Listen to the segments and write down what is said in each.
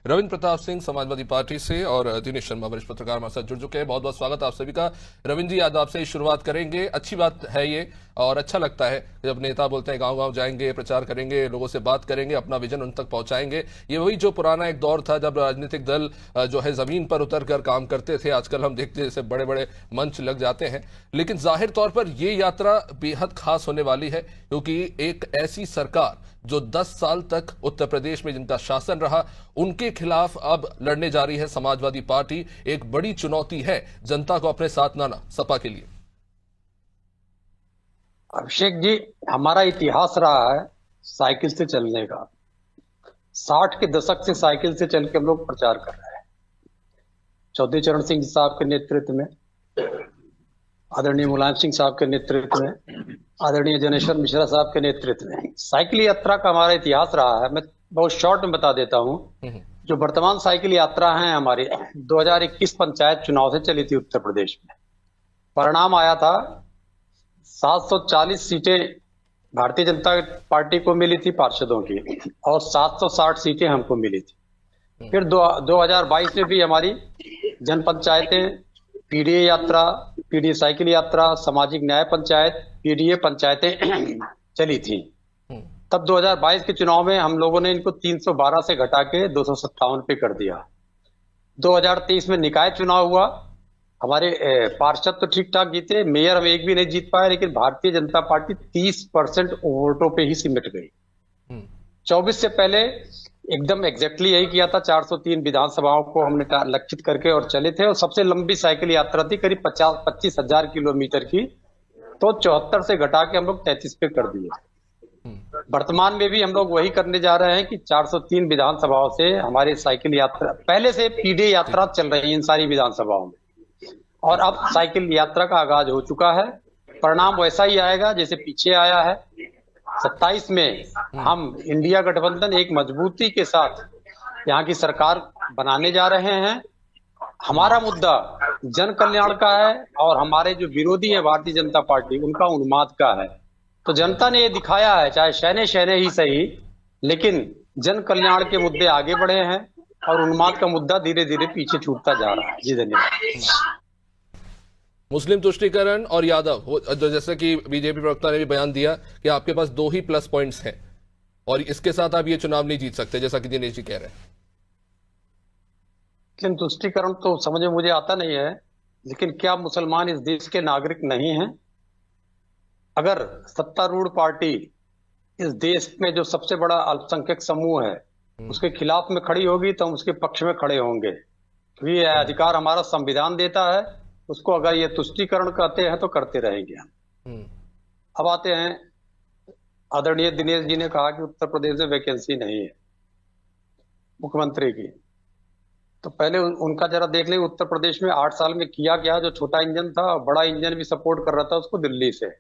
Ravindra Pratap Singh Samajwadi party से और दिनेश शर्मा वरिष्ठ पत्रकार हमारे साथ जुड़ चुके हैं। बहुत बहुत स्वागत आप सभी का। रविंद्र जी, आज आपसे शुरुआत करेंगे। अच्छी बात है ये और अच्छा लगता है जब नेता बोलते हैं गांव गांव जाएंगे, प्रचार करेंगे, लोगों से बात करेंगे, अपना विजन उन तक पहुंचाएंगे। ये वही जो पुराना एक दौर था जब राजनीतिक दल जो है जमीन पर उतर कर काम करते थे। आजकल हम देखते हैं जैसे बड़े बड़े मंच लग जाते हैं, लेकिन जाहिर तौर पर ये यात्रा बेहद खास होने वाली है क्योंकि एक ऐसी सरकार जो 10 साल तक उत्तर प्रदेश में जिनका शासन रहा, उनके खिलाफ अब लड़ने जा रही है समाजवादी पार्टी। एक बड़ी चुनौती है जनता को अपने साथ लाना सपा के लिए। अभिषेक जी, हमारा इतिहास रहा है साइकिल से चलने का। 60 के दशक से साइकिल से चल के हम लोग प्रचार कर रहे हैं। चौधरी चरण सिंह साहब के नेतृत्व में, आदरणीय मुलायम सिंह साहब के नेतृत्व में, आदरणीय जनेश्वर मिश्रा साहब के नेतृत्व में साइकिल यात्रा का हमारा इतिहास रहा है। मैं बहुत शॉर्ट में बता देता हूं। जो वर्तमान साइकिल यात्रा है हमारी 2021 पंचायत चुनाव से चली थी उत्तर प्रदेश में। परिणाम आया था 740 सीटें भारतीय जनता पार्टी को मिली थी पार्षदों की और 760 सीटें हमको मिली थी। फिर 2022 में भी हमारी जन पंचायतें, पीडीए यात्रा, पीडीए साइकिल यात्रा, सामाजिक न्याय पंचायत, पीडीए पंचायतें चली थी। तब 2022 के चुनाव में हम लोगों ने इनको 312 से घटा के 257 पे कर दिया। 2023 में निकाय चुनाव हुआ। हमारे पार्षद तो ठीक ठाक जीते, मेयर हम एक भी नहीं जीत पाए, लेकिन भारतीय जनता पार्टी 30% वोटों पे ही सिमट गई। 24 से पहले एकदम एग्जैक्टली यही किया था। 403 विधानसभाओं को हमने लक्षित करके और चले थे और सबसे लंबी साइकिल यात्रा थी, करीब 25,000 किलोमीटर की। तो 74 से घटा के हम लोग 33 पे कर दिए। वर्तमान में भी हम लोग वही करने जा रहे हैं कि 403 विधानसभाओं से हमारी साइकिल यात्रा, पहले से पीडीए यात्रा चल रही है इन सारी विधानसभाओं में और अब साइकिल यात्रा का आगाज हो चुका है। परिणाम वैसा ही आएगा जैसे पीछे आया है। 27 में हम इंडिया गठबंधन एक मजबूती के साथ यहाँ की सरकार बनाने जा रहे हैं। हमारा मुद्दा जन कल्याण का है और हमारे जो विरोधी है भारतीय जनता पार्टी, उनका उन्माद का है। तो जनता ने ये दिखाया है, चाहे शहने शहने ही सही, लेकिन जन कल्याण के मुद्दे आगे बढ़े हैं और उन्माद का मुद्दा धीरे धीरे पीछे छूटता जा रहा है। जी धन्यवाद। मुस्लिम तुष्टीकरण और यादव, जैसे कि बीजेपी प्रवक्ता ने भी बयान दिया कि आपके पास 2 ही प्लस पॉइंट्स हैं और इसके साथ आप ये चुनाव नहीं जीत सकते, जैसा कि दिनेश जी कह रहे हैं। मुस्लिम तुष्टीकरण तो समझ में मुझे आता नहीं है, लेकिन क्या मुसलमान इस देश के नागरिक नहीं हैं? अगर सत्तारूढ़ पार्टी इस देश में जो सबसे बड़ा अल्पसंख्यक समूह है उसके खिलाफ में खड़ी होगी तो हम उसके पक्ष में खड़े होंगे, क्योंकि यह अधिकार हमारा संविधान देता है। उसको अगर ये तुष्टीकरण कहते हैं तो करते रहेंगे हम। अब आते हैं, आदरणीय दिनेश जी ने कहा कि उत्तर प्रदेश में वैकेंसी नहीं है मुख्यमंत्री की। तो पहले उनका जरा देख लें उत्तर प्रदेश में 8 साल में किया क्या। जो छोटा इंजन था, बड़ा इंजन भी सपोर्ट कर रहा था उसको दिल्ली से।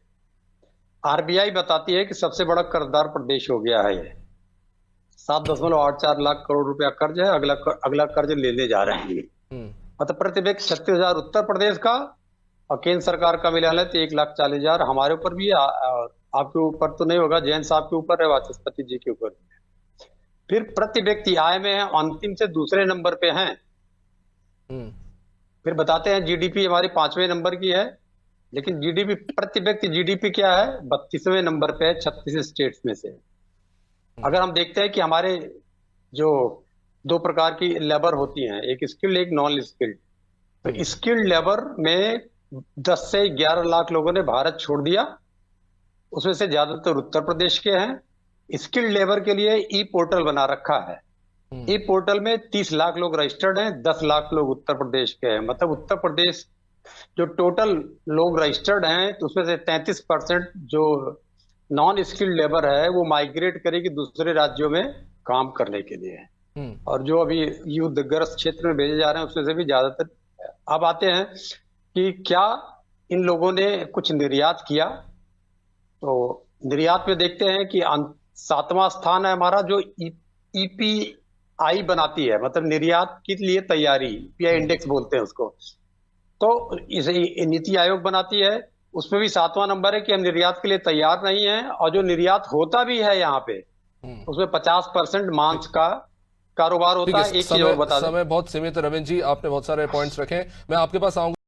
आरबीआई बताती है कि सबसे बड़ा कर्जदार प्रदेश हो गया है ये। 7.84 लाख करोड़ रुपया कर्ज है। अगला कर्ज लेने जा रहे हैं। मतलब प्रति व्यक्ति 36,000 उत्तर प्रदेश का और केंद्र सरकार का मिला है तो 1,40,000 हमारे ऊपर भी है। आपके ऊपर तो नहीं होगा, जैन साहब के ऊपर है, वाचस्पति जी के ऊपर। फिर प्रति व्यक्ति आय में है अंतिम से दूसरे नंबर पे हैं। फिर बताते हैं जीडीपी हमारी 5वें नंबर की है, लेकिन जीडीपी प्रति व्यक्ति जीडीपी क्या है, 32वें नंबर पे है 36 स्टेट्स में से। अगर हम देखते हैं कि हमारे जो 2 प्रकार की लेबर होती हैं, एक स्किल्ड एक नॉन स्किल्ड, तो स्किल्ड लेबर में 10 से 11 लाख लोगों ने भारत छोड़ दिया। उसमें से ज्यादातर उत्तर प्रदेश के हैं। स्किल्ड लेबर के लिए ई पोर्टल बना रखा है। ई पोर्टल में 30 लाख लोग रजिस्टर्ड हैं, 10 लाख लोग उत्तर प्रदेश के हैं। मतलब उत्तर प्रदेश जो टोटल लोग रजिस्टर्ड हैं तो उसमें से 33% जो नॉन स्किल्ड लेबर है वो माइग्रेट करेगी दूसरे राज्यों में काम करने के लिए। और जो अभी युद्धग्रस्त क्षेत्र में भेजे जा रहे हैं उसमें से भी ज्यादातर। अब आते हैं कि क्या इन लोगों ने कुछ निर्यात किया। तो निर्यात में देखते हैं कि 7वां स्थान है हमारा, जो ईपीआई बनाती है, मतलब निर्यात के लिए तैयारी, पीआई इंडेक्स बोलते हैं उसको। तो इसे नीति आयोग बनाती है, उसमें भी 7वां नंबर है कि हम निर्यात के लिए तैयार नहीं है। और जो निर्यात होता भी है यहाँ पे उसमें 50% मांस का कारोबार ठीक होता है, है। एक चीज और बता दें, समय बहुत सीमित है रविंद्र जी, आपने बहुत सारे पॉइंट्स रखे, मैं आपके पास आऊंगा।